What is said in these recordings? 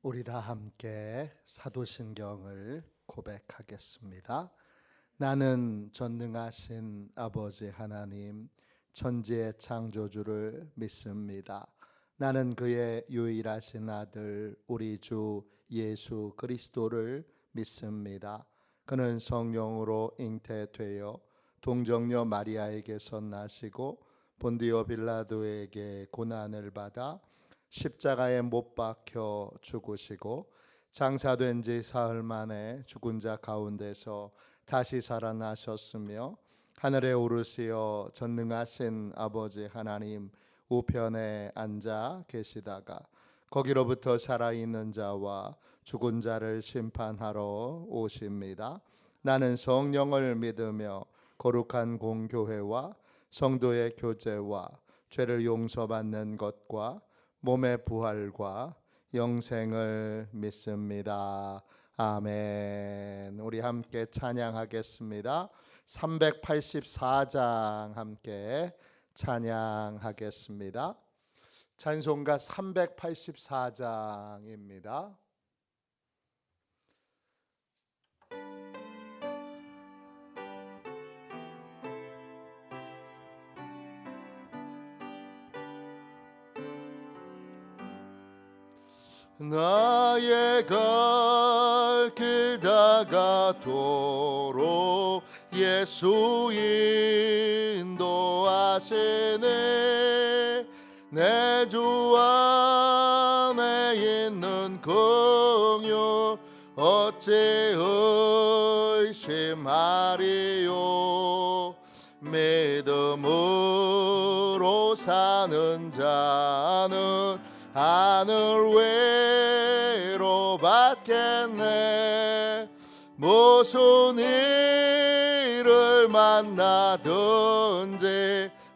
우리 다 함께 사도신경을 고백하겠습니다. 나는 전능하신 아버지 하나님 천지의 창조주를 믿습니다. 나는 그의 유일하신 아들 우리 주 예수 그리스도를 믿습니다. 그는 성령으로 잉태되어 동정녀 마리아에게서 나시고 본디오 빌라도에게 고난을 받아 십자가에 못 박혀 죽으시고 장사된 지 사흘 만에 죽은 자 가운데서 다시 살아나셨으며 하늘에 오르시어 전능하신 아버지 하나님 우편에 앉아 계시다가 거기로부터 살아있는 자와 죽은 자를 심판하러 오십니다. 나는 성령을 믿으며 거룩한 공교회와 성도의 교제와 죄를 용서받는 것과 몸의 부활과 영생을 믿습니다. 아멘. 우리 함께 찬양하겠습니다. 384장 함께 찬양하겠습니다. 찬송가 384장입니다. 나의 갈 길 다가도록 예수 인도하시네. 내 주 안에 있는 긍휼 어찌 의심하리요. 믿음으로 사는 자는 하늘 외로 받겠네. 무슨 일을 만나든지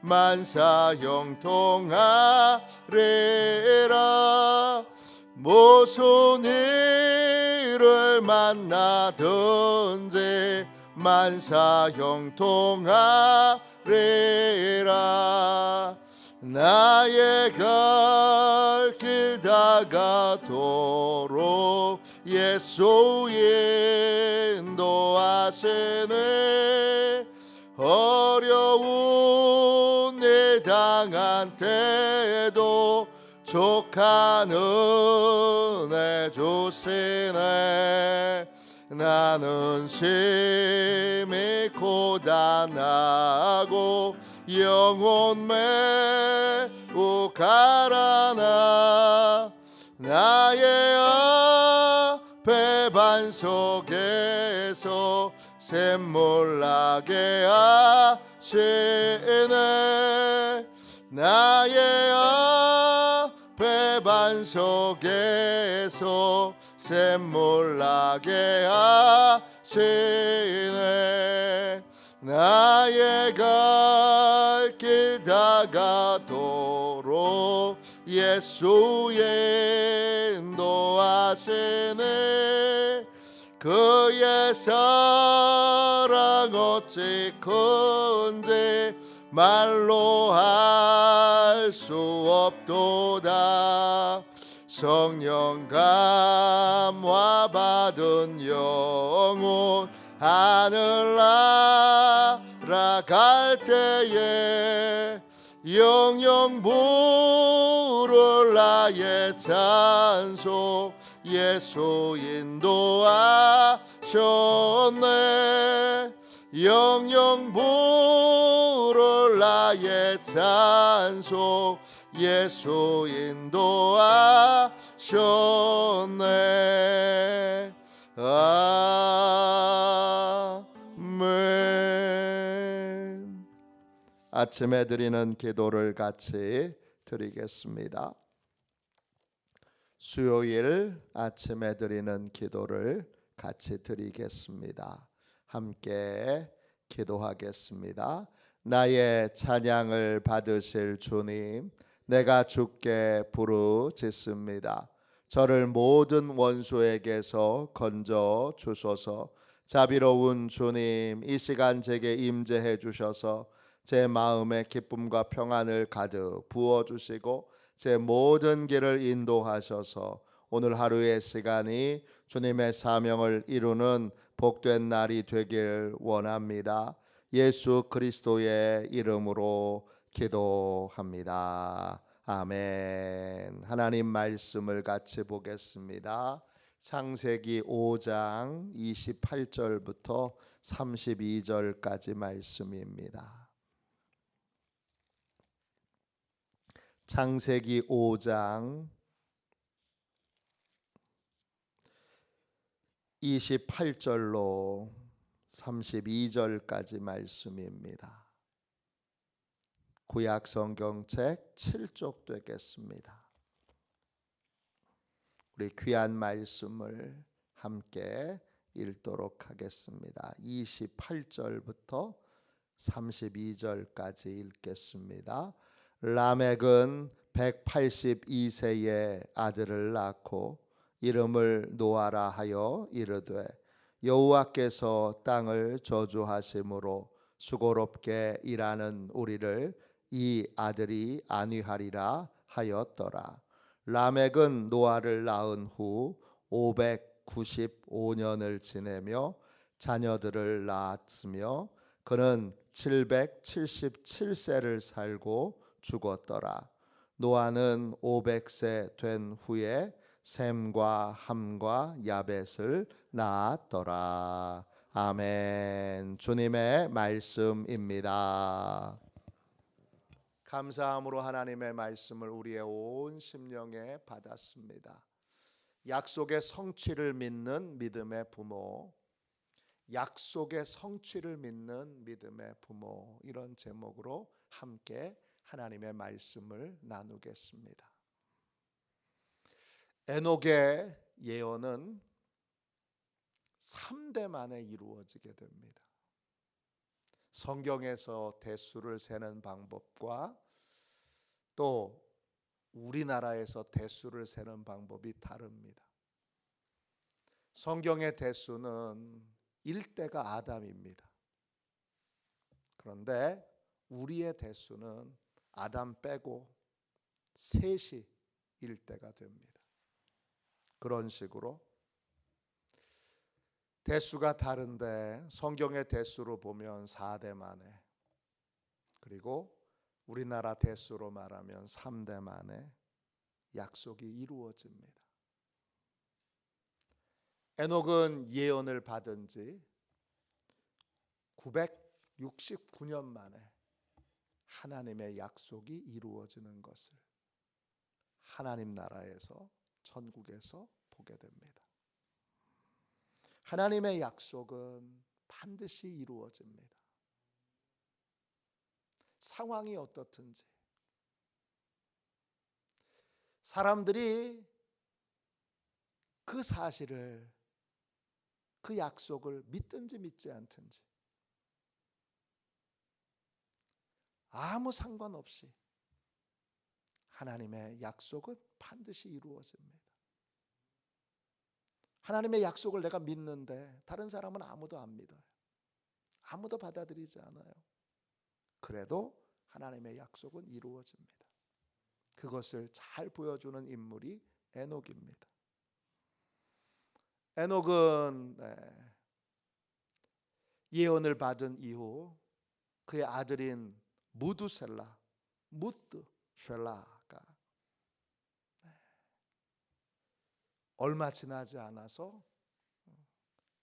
만사 형통하리라. 무슨 일을 만나든지 만사 형통하리라. 나의 갈 길 다가도록 예수 인도하시네. 어려운 일 당한 때도 족한 은혜 주시네. 나는 심히 고단하고 영혼 매우 가라나. 나의 앞에 반석에서 샘물 나게 하시네. 나의 앞에 반석에서 샘물 나게 하시네. 나의 갈 길 다가도록 예수 인도하시네. 그의 사랑 어찌 큰지 말로 할 수 없도다. 성령 감화 받은 영혼 하늘 날아갈 때에 영영 부를 나의 찬송 예수 인도하셨네. 영영 부를 나의 찬송 예수 인도하셨네. 아멘. 아침에 드리는 기도를 같이 드리겠습니다. 수요일 아침에 드리는 기도를 같이 드리겠습니다. 함께 기도하겠습니다. 나의 찬양을 받으실 주님, 내가 주께 부르짖습니다. 저를 모든 원수에게서 건져 주소서. 자비로운 주님, 이 시간 제게 임재해 주셔서 제 마음에 기쁨과 평안을 가득 부어주시고 제 모든 길을 인도하셔서 오늘 하루의 시간이 주님의 사명을 이루는 복된 날이 되길 원합니다. 예수 그리스도의 이름으로 기도합니다. 아멘. 하나님 말씀을 같이 보겠습니다. 창세기 5장 28절부터 32절까지 말씀입니다. 창세기 5장 28절로 32절까지 말씀입니다. 구약 성경책 7쪽 되겠습니다. 우리 귀한 말씀을 함께 읽도록 하겠습니다. 28절부터 32절까지 읽겠습니다. 라멕은 182세에 아들을 낳고 이름을 노아라 하여 이르되 여호와께서 땅을 저주하심으로 수고롭게 일하는 우리를 이 아들이 안위하리라 하였더라. 라멕은 노아를 낳은 후 595년을 지내며 자녀들을 낳았으며 그는 777세를 살고 죽었더라. 노아는 500세 된 후에 셈과 함과 야벳을 낳았더라. 아멘. 주님의 말씀입니다. 감사함으로 하나님의 말씀을 우리의 온 심령에 받았습니다. 약속의 성취를 믿는 믿음의 부모, 약속의 성취를 믿는 믿음의 부모, 이런 제목으로 함께 하나님의 말씀을 나누겠습니다. 에녹의 예언은 3대 만에 이루어지게 됩니다. 성경에서 대수를 세는 방법과 또 우리나라에서 대수를 세는 방법이 다릅니다. 성경의 대수는 1대가 아담입니다. 그런데 우리의 대수는 아담 빼고 셋이 1대가 됩니다. 그런 식으로 대수가 다른데 성경의 대수로 보면 4대 만에, 그리고 우리나라 대수로 말하면 3대 만에 약속이 이루어집니다. 에녹은 예언을 받은 지 969년 만에 하나님의 약속이 이루어지는 것을 하나님 나라에서, 천국에서 보게 됩니다. 하나님의 약속은 반드시 이루어집니다. 상황이 어떻든지, 사람들이 그 사실을, 그 약속을 믿든지 믿지 않든지 아무 상관없이 하나님의 약속은 반드시 이루어집니다. 하나님의 약속을 내가 믿는데 다른 사람은 아무도 안 믿어요. 아무도 받아들이지 않아요. 그래도 하나님의 약속은 이루어집니다. 그것을 잘 보여주는 인물이 에녹입니다. 에녹은 예언을 받은 이후 그의 아들인 무드셀라가 얼마 지나지 않아서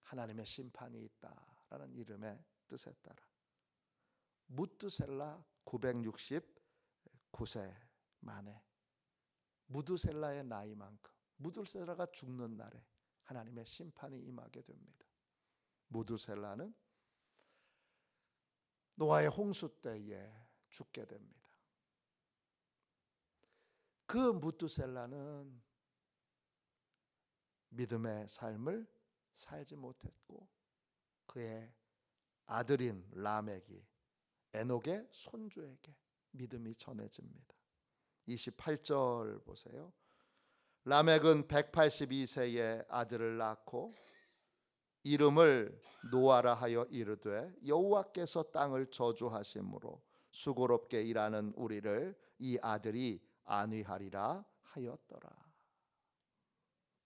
하나님의 심판이 있다라는 이름의 뜻에 따라 무드셀라 969세 만에 무드셀라의 나이만큼, 무드셀라가 죽는 날에 하나님의 심판이 임하게 됩니다. 무드셀라는 노아의 홍수 때에 죽게 됩니다. 그 무드셀라는 믿음의 삶을 살지 못했고 그의 아들인 라멕이 에녹의 손주에게 믿음이 전해집니다. 28절 보세요. 라멕은 182세에 아들을 낳고 이름을 노아라 하여 이르되 여호와께서 땅을 저주하심으로 수고롭게 일하는 우리를 이 아들이 안위하리라 하였더라.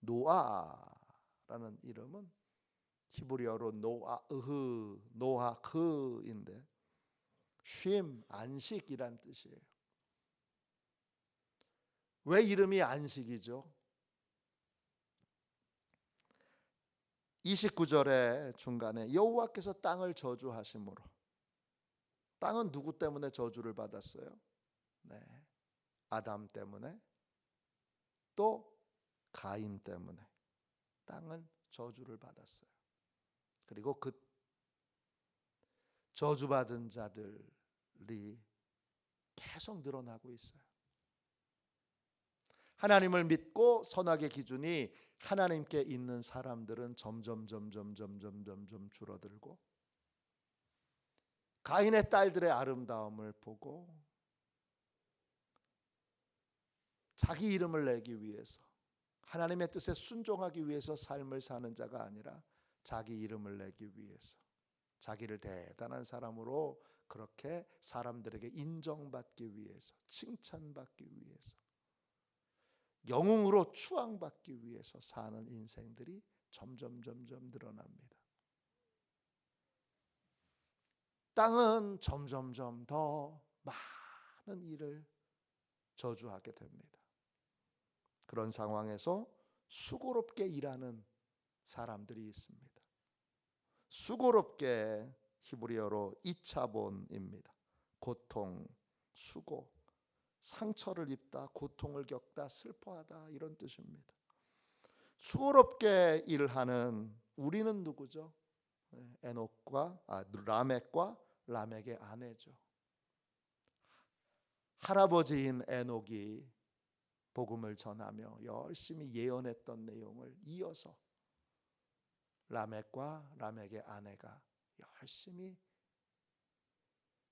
노아라는 이름은 히브리어로 노아흐인데 쉼, 안식이란 뜻이에요. 왜 이름이 안식이죠? 29절의 중간에 여호와께서 땅을 저주하심으로, 땅은 누구 때문에 저주를 받았어요? 네, 아담 때문에, 또 가인 때문에 땅은 저주를 받았어요. 그리고 그 저주받은 자들이 계속 늘어나고 있어요. 하나님을 믿고 선악의 기준이 하나님께 있는 사람들은 점점 줄어들고, 가인의 딸들의 아름다움을 보고 자기 이름을 내기 위해서, 하나님의 뜻에 순종하기 위해서 삶을 사는 자가 아니라 자기 이름을 내기 위해서, 자기를 대단한 사람으로 그렇게 사람들에게 인정받기 위해서, 칭찬받기 위해서, 영웅으로 추앙받기 위해서 사는 인생들이 점점 늘어납니다. 땅은 점점 더 많은 일을 저주하게 됩니다. 그런 상황에서 수고롭게 일하는 사람들이 있습니다. 수고롭게, 히브리어로 이차본입니다. 고통, 수고, 상처를 입다, 고통을 겪다, 슬퍼하다, 이런 뜻입니다. 수고롭게 일하는 우리는 누구죠? 라멕과 라멕의 아내죠. 할아버지인 에녹이 복음을 전하며 열심히 예언했던 내용을 이어서 라멕과 라멕의 아내가 열심히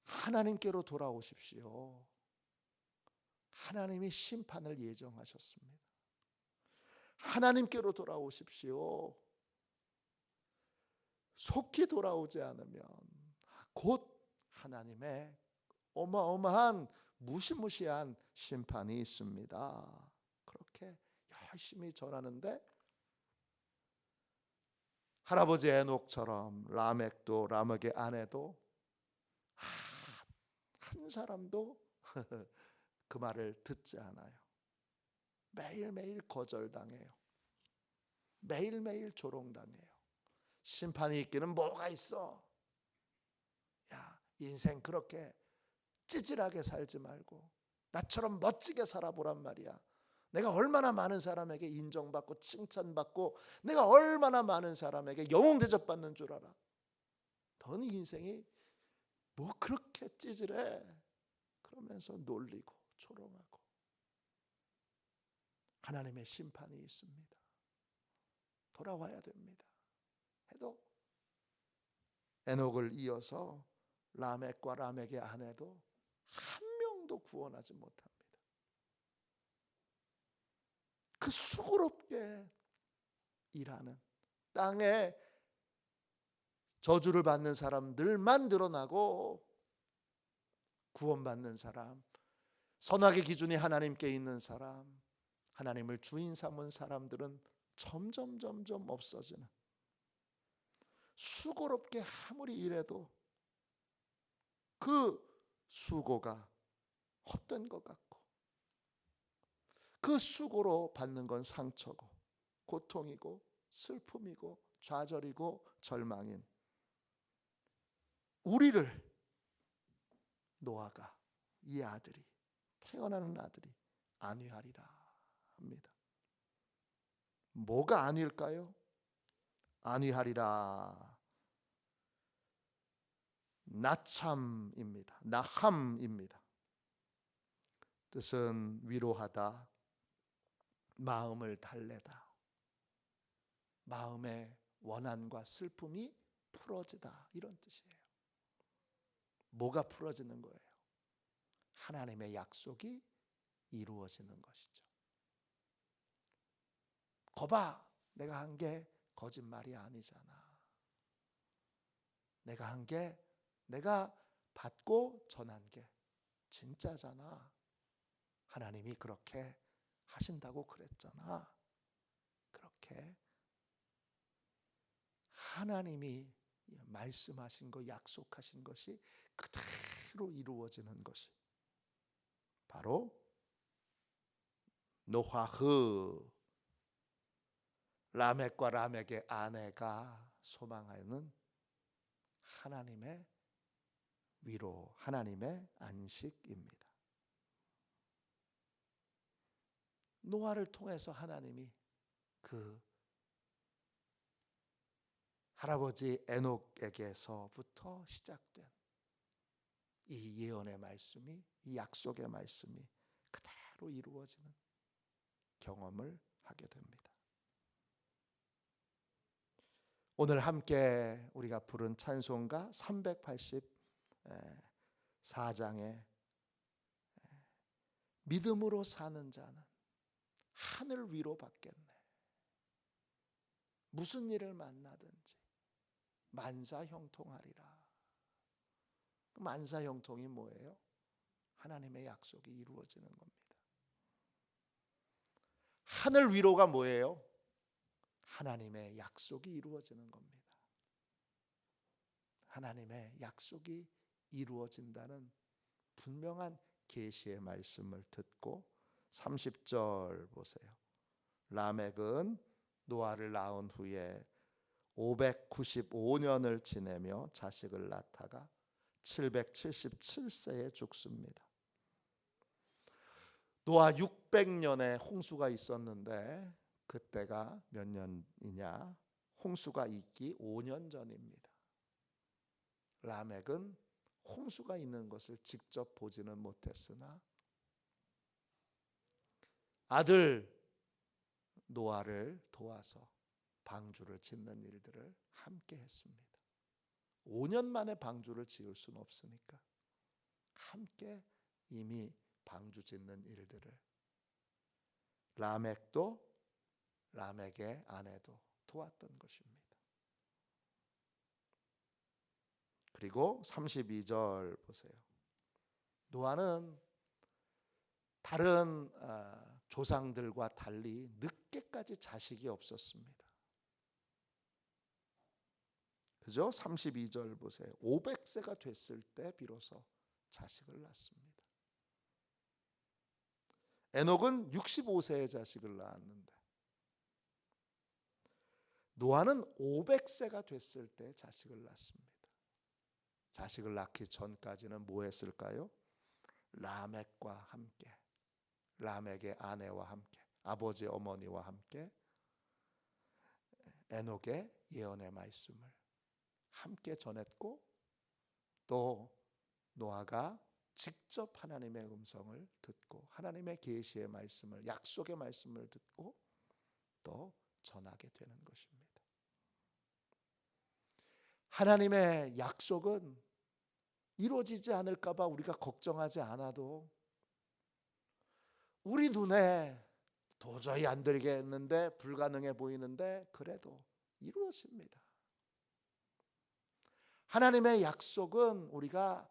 하나님께로 돌아오십시오. 하나님이 심판을 예정하셨습니다. 하나님께로 돌아오십시오. 속히 돌아오지 않으면 곧 하나님의 어마어마한 무시무시한 심판이 있습니다. 그렇게 열심히 전하는데, 할아버지 에녹처럼 라멕도, 라멕의 아내도 한 사람도 그 말을 듣지 않아요. 매일매일 거절당해요. 매일매일 조롱당해요. 심판이 있기는 뭐가 있어? 야, 인생 그렇게 찌질하게 살지 말고 나처럼 멋지게 살아보란 말이야. 내가 얼마나 많은 사람에게 인정받고 칭찬받고, 내가 얼마나 많은 사람에게 영웅 대접받는 줄 알아. 너는 인생이 뭐 그렇게 찌질해? 그러면서 놀리고 조롱하고. 하나님의 심판이 있습니다. 돌아와야 됩니다. 해도 에녹을 이어서 라멕과 라멕의 아내도 한 명도 구원하지 못합니다. 그 수고롭게 일하는, 땅에 저주를 받는 사람들만 늘어나고, 구원받는 사람, 선악의 기준이 하나님께 있는 사람, 하나님을 주인 삼은 사람들은 점점 없어지는, 수고롭게 아무리 일해도 그 수고가 헛된 것 같고, 그 수고로 받는 건 상처고 고통이고 슬픔이고 좌절이고 절망인 우리를 노아가, 이 아들이, 태어나는 아들이 안위하리라 합니다. 뭐가 안위일까요? 안위하리라, 나참입니다. 나함입니다. 뜻은 위로하다, 마음을 달래다, 마음의 원한과 슬픔이 풀어지다, 이런 뜻이에요. 뭐가 풀어지는 거예요? 하나님의 약속이 이루어지는 것이죠. 거봐, 내가 한 게 거짓말이 아니잖아. 내가 한 게, 내가 받고 전한 게 진짜잖아. 하나님이 그렇게 하신다고 그랬잖아. 이렇게 하나님이 말씀하신 것, 약속하신 것이 그대로 이루어지는 것이 바로 노아흐, 라멕과 라멕의 아내가 소망하는 하나님의 위로, 하나님의 안식입니다. 노아를 통해서 하나님이 그 할아버지 에녹에게서부터 시작된 이 예언의 말씀이, 이 약속의 말씀이 그대로 이루어지는 경험을 하게 됩니다. 오늘 함께 우리가 부른 찬송가 384장에 믿음으로 사는 자는 하늘 위로 받겠네. 무슨 일을 만나든지 만사형통하리라. 만사형통이 뭐예요? 하나님의 약속이 이루어지는 겁니다. 하늘 위로가 뭐예요? 하나님의 약속이 이루어지는 겁니다. 하나님의 약속이 이루어진다는 분명한 계시의 말씀을 듣고 30절 보세요. 라멕은 노아를 낳은 후에 595년을 지내며 자식을 낳다가 777세에 죽습니다. 노아 600년에 홍수가 있었는데 그때가 몇 년이냐? 홍수가 있기 5년 전입니다. 라멕은 홍수가 있는 것을 직접 보지는 못했으나 아들 노아를 도와서 방주를 짓는 일들을 함께 했습니다. 5년 만에 방주를 지을 수는 없으니까 함께 이미 방주 짓는 일들을 라멕도 라멕의 아내도 도왔던 것입니다. 그리고 32절 보세요. 노아는 다른 조상들과 달리 늦게까지 자식이 없었습니다. 그죠? 32절 보세요. 500세가 됐을 때 비로소 자식을 낳습니다. 에녹은 65세에 자식을 낳았는데 노아는 500세가 됐을 때 자식을 낳습니다. 자식을 낳기 전까지는 뭐 했을까요? 라멕과 함께, 라멕의 아내와 함께, 아버지 어머니와 함께 에녹의 예언의 말씀을 함께 전했고 또 노아가 직접 하나님의 음성을 듣고 하나님의 계시의 말씀을, 약속의 말씀을 듣고 또 전하게 되는 것입니다. 하나님의 약속은 이루어지지 않을까 봐 우리가 걱정하지 않아도 우리 눈에 도저히 안 되겠는데, 불가능해 보이는데 그래도 이루어집니다. 하나님의 약속은 우리가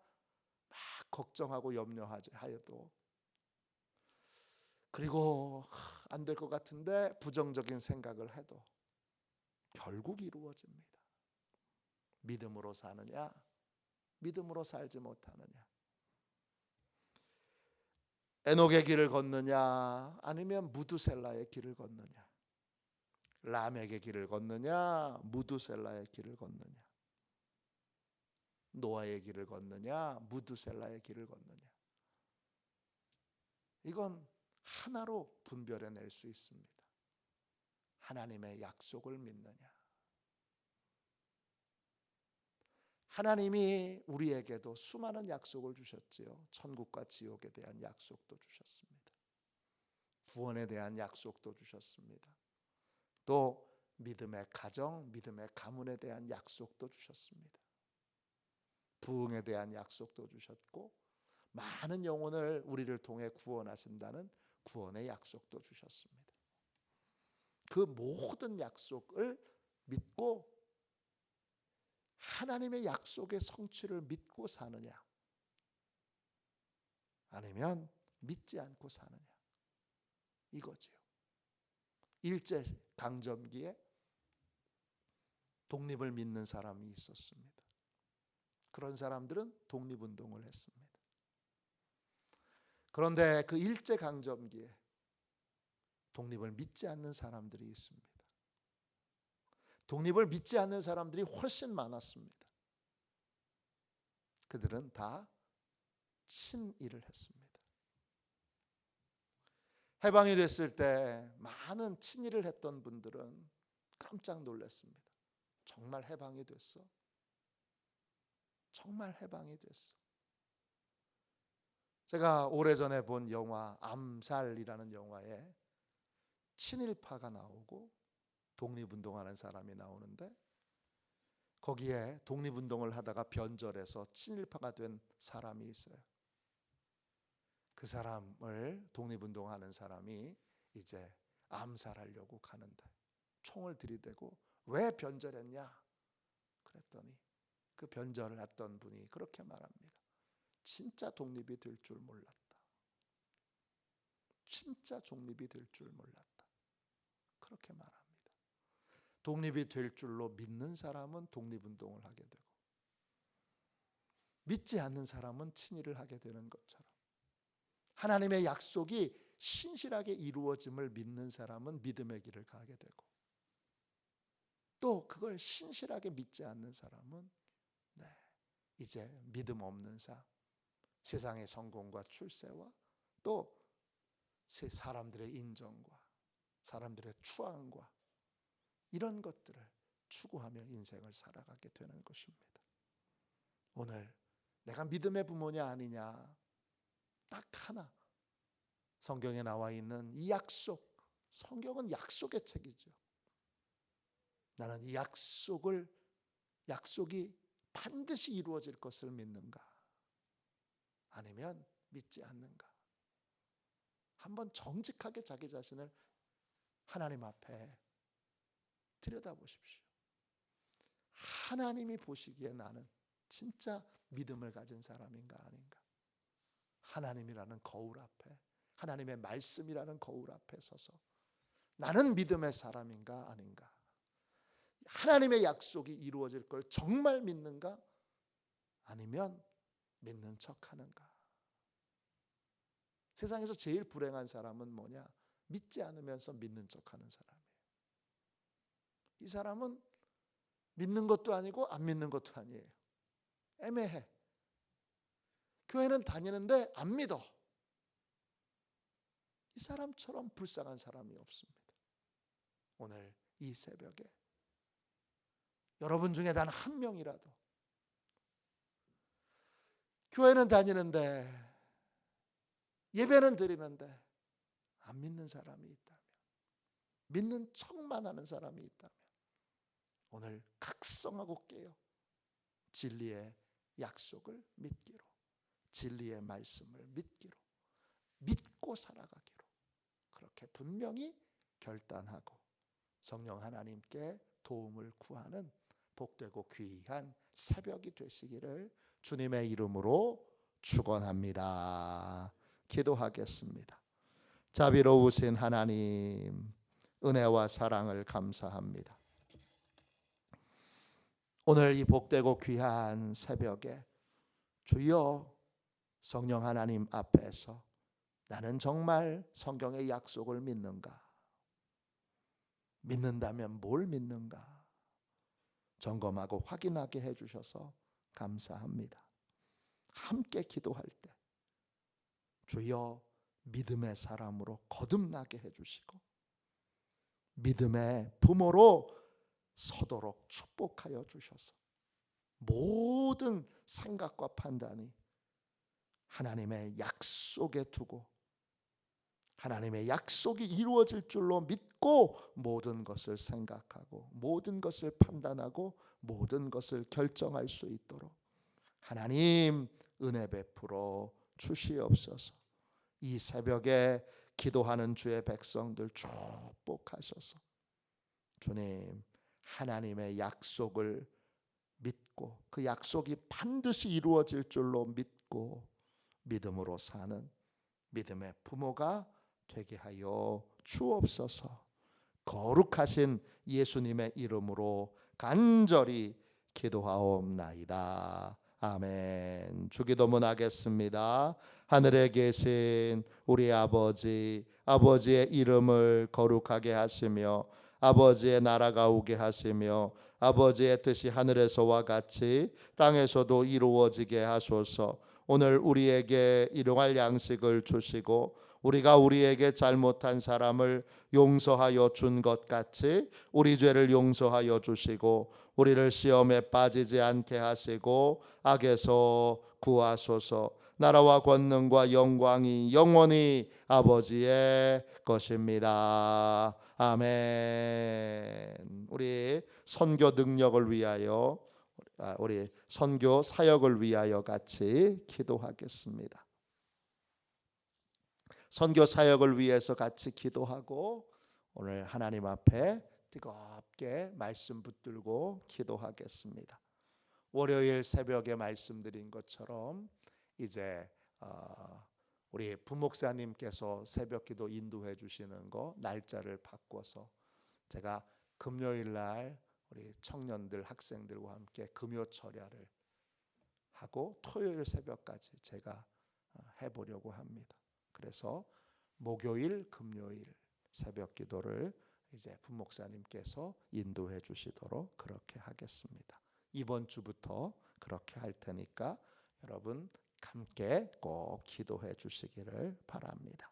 막 걱정하고 염려하여도, 그리고 안 될 것 같은데 부정적인 생각을 해도 결국 이루어집니다. 믿음으로 사느냐, 믿음으로 살지 못하느냐, 에녹의 길을 걷느냐 아니면 무두셀라의 길을 걷느냐, 라멕의 길을 걷느냐 무두셀라의 길을 걷느냐, 노아의 길을 걷느냐 무두셀라의 길을 걷느냐, 이건 하나로 분별해낼 수 있습니다. 하나님의 약속을 믿느냐. 하나님이 우리에게도 수많은 약속을 주셨지요. 천국과 지옥에 대한 약속도 주셨습니다. 구원에 대한 약속도 주셨습니다. 또 믿음의 가정, 믿음의 가문에 대한 약속도 주셨습니다. 부흥에 대한 약속도 주셨고, 많은 영혼을 우리를 통해 구원하신다는 구원의 약속도 주셨습니다. 그 모든 약속을 믿고 하나님의 약속의 성취를 믿고 사느냐, 아니면 믿지 않고 사느냐, 이거지요. 일제 강점기에 독립을 믿는 사람이 있었습니다. 그런 사람들은 독립운동을 했습니다. 그런데 그 일제 강점기에 독립을 믿지 않는 사람들이 있습니다. 독립을 믿지 않는 사람들이 훨씬 많았습니다. 그들은 다 친일을 했습니다. 해방이 됐을 때 많은 친일을 했던 분들은 깜짝 놀랐습니다. 정말 해방이 됐어? 정말 해방이 됐어? 제가 오래전에 본 영화 암살이라는 영화에 친일파가 나오고 독립운동하는 사람이 나오는데, 거기에 독립운동을 하다가 변절해서 친일파가 된 사람이 있어요. 그 사람을, 독립운동하는 사람이 이제 암살하려고 가는데 총을 들이대고 왜 변절했냐 그랬더니 그 변절을 했던 분이 그렇게 말합니다. 진짜 독립이 될 줄 몰랐다. 진짜 독립이 될 줄 몰랐다. 그렇게 말합니다. 독립이 될 줄로 믿는 사람은 독립운동을 하게 되고, 믿지 않는 사람은 친일을 하게 되는 것처럼, 하나님의 약속이 신실하게 이루어짐을 믿는 사람은 믿음의 길을 가게 되고, 또 그걸 신실하게 믿지 않는 사람은 이제 믿음 없는 삶, 세상의 성공과 출세와 또 사람들의 인정과 사람들의 추앙과 이런 것들을 추구하며 인생을 살아가게 되는 것입니다. 오늘 내가 믿음의 부모냐 아니냐, 딱 하나, 성경에 나와 있는 이 약속, 성경은 약속의 책이죠. 나는 이 약속이 반드시 이루어질 것을 믿는가, 아니면 믿지 않는가? 한번 정직하게 자기 자신을 하나님 앞에 들여다보십시오. 하나님이 보시기에 나는 진짜 믿음을 가진 사람인가 아닌가? 하나님이라는 거울 앞에, 하나님의 말씀이라는 거울 앞에 서서 나는 믿음의 사람인가 아닌가? 하나님의 약속이 이루어질 걸 정말 믿는가? 아니면 믿는 척하는가? 세상에서 제일 불행한 사람은 뭐냐? 믿지 않으면서 믿는 척하는 사람이에요. 이 사람은 믿는 것도 아니고 안 믿는 것도 아니에요. 애매해. 교회는 다니는데 안 믿어. 이 사람처럼 불쌍한 사람이 없습니다. 오늘 이 새벽에 여러분 중에 단 한 명이라도 교회는 다니는데, 예배는 드리는데 안 믿는 사람이 있다면, 믿는 척만 하는 사람이 있다면, 오늘 각성하고 깨어 진리의 약속을 믿기로, 진리의 말씀을 믿기로, 믿고 살아가기로 그렇게 분명히 결단하고 성령 하나님께 도움을 구하는 복되고 귀한 새벽이 되시기를 주님의 이름으로 축원합니다. 기도하겠습니다. 자비로우신 하나님, 은혜와 사랑을 감사합니다. 오늘 이 복되고 귀한 새벽에 주여 성령 하나님 앞에서 나는 정말 성경의 약속을 믿는가? 믿는다면 뭘 믿는가? 점검하고 확인하게 해주셔서 감사합니다. 함께 기도할 때 주여 믿음의 사람으로 거듭나게 해주시고 믿음의 부모로 서도록 축복하여 주셔서 모든 생각과 판단이 하나님의 약속에 두고 하나님의 약속이 이루어질 줄로 믿고 모든 것을 생각하고 모든 것을 판단하고 모든 것을 결정할 수 있도록 하나님 은혜 베풀어 주시옵소서. 이 새벽에 기도하는 주의 백성들 축복하셔서 주님 하나님의 약속을 믿고 그 약속이 반드시 이루어질 줄로 믿고 믿음으로 사는 믿음의 부모가 되게 하여 주옵소서. 거룩하신 예수님의 이름으로 간절히 기도하옵나이다. 아멘. 주기도문 하겠습니다. 하늘에 계신 우리 아버지, 아버지의 이름을 거룩하게 하시며 아버지의 나라가 오게 하시며 아버지의 뜻이 하늘에서와 같이 땅에서도 이루어지게 하소서. 오늘 우리에게 일용할 양식을 주시고 우리가 우리에게 잘못한 사람을 용서하여 준 것 같이 우리 죄를 용서하여 주시고 우리를 시험에 빠지지 않게 하시고 악에서 구하소서. 나라와 권능과 영광이 영원히 아버지의 것입니다. 아멘. 우리 선교 능력을 위하여, 우리 선교 사역을 위하여 같이 기도하겠습니다. 선교 사역을 위해서 같이 기도하고 오늘 하나님 앞에 뜨겁게 말씀 붙들고 기도하겠습니다. 월요일 새벽에 말씀드린 것처럼 이제 우리 부목사님께서 새벽기도 인도해 주시는 거 날짜를 바꿔서 제가 금요일 날 우리 청년들 학생들과 함께 금요 철야를 하고 토요일 새벽까지 제가 해보려고 합니다. 그래서 목요일, 금요일 새벽기도를 이제 부목사님께서 인도해 주시도록 그렇게 하겠습니다. 이번 주부터 그렇게 할 테니까 여러분 함께 꼭 기도해 주시기를 바랍니다.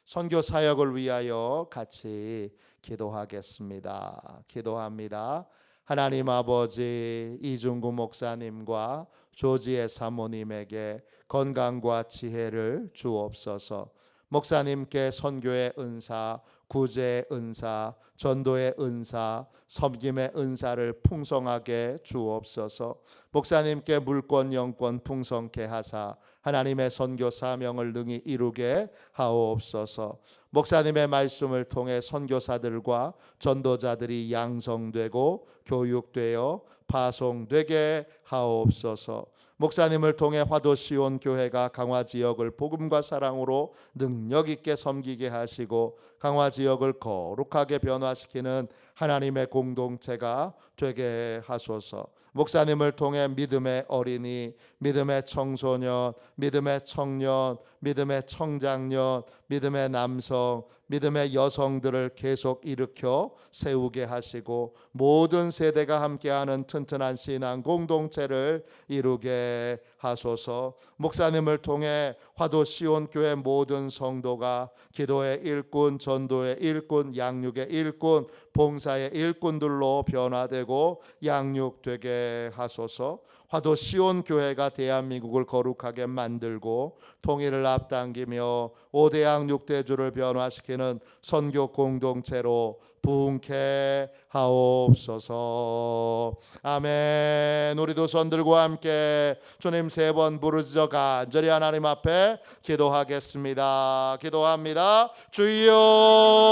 선교 사역을 위하여 같이 기도하겠습니다. 기도합니다. 하나님 아버지, 이중구 목사님과 조지의 사모님에게 건강과 지혜를 주옵소서. 목사님께 선교의 은사, 구제의 은사, 전도의 은사, 섬김의 은사를 풍성하게 주옵소서. 목사님께 물권 영권 풍성케 하사 하나님의 선교 사명을 능히 이루게 하옵소서. 목사님의 말씀을 통해 선교사들과 전도자들이 양성되고 교육되어 파송되게 하옵소서. 목사님을 통해 화도시온 교회가 강화 지역을 복음과 사랑으로 능력 있게 섬기게 하시고 강화 지역을 거룩하게 변화시키는 하나님의 공동체가 되게 하소서. 목사님을 통해 믿음의 어린이, 믿음의 청소년, 믿음의 청년, 믿음의 청장년, 믿음의 남성, 믿음의 여성들을 계속 일으켜 세우게 하시고 모든 세대가 함께하는 튼튼한 신앙 공동체를 이루게 하소서. 목사님을 통해 화도 시온교회 모든 성도가 기도의 일꾼, 전도의 일꾼, 양육의 일꾼, 봉사의 일꾼들로 변화되고 양육되게 하소서. 화도 시온 교회가 대한민국을 거룩하게 만들고 통일을 앞당기며 5대양 6대주를 변화시키는 선교 공동체로 부흥케 하옵소서. 아멘. 우리도 손들과 함께 주님 3번 부르짖어 간절히 하나님 앞에 기도하겠습니다. 기도합니다. 주여